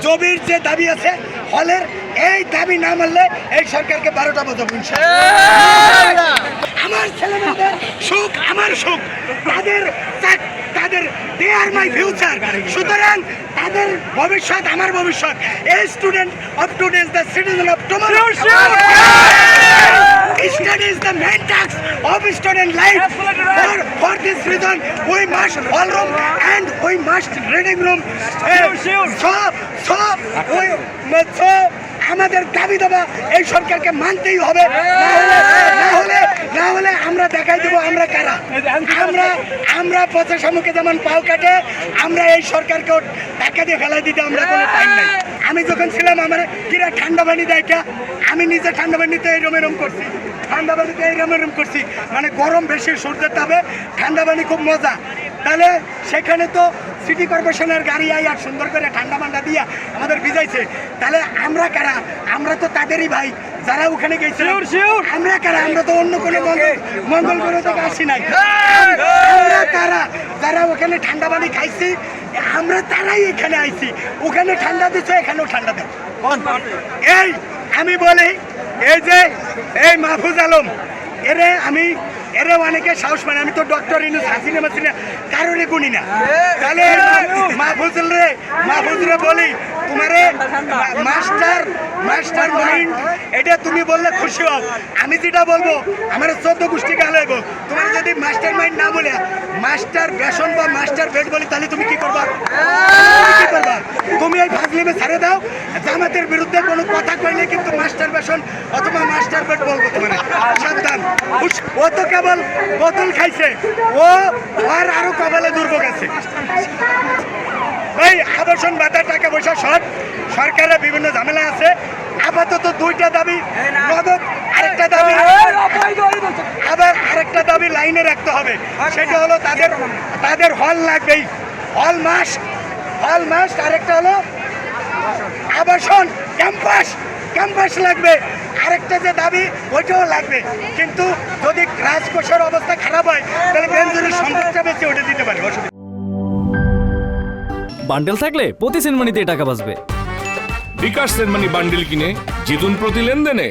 জবির যে দাবি আছে হলের, এই দাবি না মানলে এই সরকারকে 12টা বাজাবো আমার ছেলেমেয়েদের সুখ আমার সুখ, তাদের দে আর মাই ফিউচার। সুতরাং তাদের ভবিষ্যৎ আমার ভবিষ্যৎ। এই student of today is the citizen of tomorrow. Study is the main task of student life. For this reason, we must hall room and we must reading room. So, আমাদের দাবি দেওয়া এই সরকারকে মানতেই হবে, না হলে আমরা দেখাই দেবো আমরা কারা। আমরা পথের সম্মুখে যেমন পাও কাটে, আমরা এই সরকারকে টাকা দিয়ে ফেলাই দিতে আমরা কোনো টাইম নাই। আমি যখন ছিলাম আমার কিরা ঠান্ডা পানি দেয়, আমি নিজে ঠান্ডা পানিতে এরম করছি, ঠান্ডা পানিতে এরম করছি, মানে গরম বেশি সূর্যের তাপে ঠান্ডা পানি খুব মজা। তাহলে সেখানে তো সিটি কর্পোরেশনের গাড়ি আই আর সুন্দর করে ঠান্ডা মান্ডা দিয়া আমাদের ভিজাইছে। তাহলে আমরা কারা? আমরা তো তাদেরই ভাই যারা ওখানে গেছে। আমরা কারা? আমরা তো অন্য কোনো মঙ্গল গ্রহ থেকে আসি নাই। আমরা কারা যারা ওখানে ঠান্ডা পানি খাইছি? আমরা তারাই এখানে আইছি। ওখানে ঠান্ডা দিচ্ছে, এখানেও ঠান্ডা দেয়। এই আমি বলি, এই যে এই মাহফুজ আলম, এরে অনেকে সাহস মানে, আমি তো ডক্টর ইনুস হাসিনা মাসিনা কারোরে গুনি না। তাহলে মাহফুজরে বলি, তোমারে মাস্টার মাইন্ড এটা তুমি বললে খুশি হও। আমি যেটা বলবো আমার 14 গোষ্ঠী গাল হইব। তোমার যদি মাস্টার মাইন্ড না বলে মাস্টার বেসন বা মাস্টার বেড বলি, তাহলে তুমি কি করবা? তুমি এই ফাজলিমে ছেড়ে দাও। জামাতের বিরুদ্ধে কোনো কথা কইলে কিন্তু মাস্টার বেসন অথবা মাস্টার বেড বলবো তোমার, সাবধান। ও তো কেবল বোতল খাইছে, আর আরো কপালে দুর্ভোগ আছে। এই আবাসন ভাতা, টাকা পয়সা সব সরকারের বিভিন্ন ঝামেলা আছে। আপাতত 2টা দাবি নগদ, আরেকটা দাবি লাইনে রাখতে হবে। সেটা হলো তাদের হল লাগবেই, হল মাস্ট। আরেকটা হলো আবাসন ক্যাম্পাস লাগবে। আরেকটা যে দাবি ওইটাও লাগবে, কিন্তু যদি রাজকোষের অবস্থা খারাপ হয় তাহলে বেঞ্জুরির সম্পদটা বেশি ওটা দিতে পারে। বান্ডেল থাকলে প্রতি সেনমানিতে টাকা বাঁচবে। বিকাশ সেনমানি বান্ডেল কিনে জিতুন প্রতি লেনদেনে।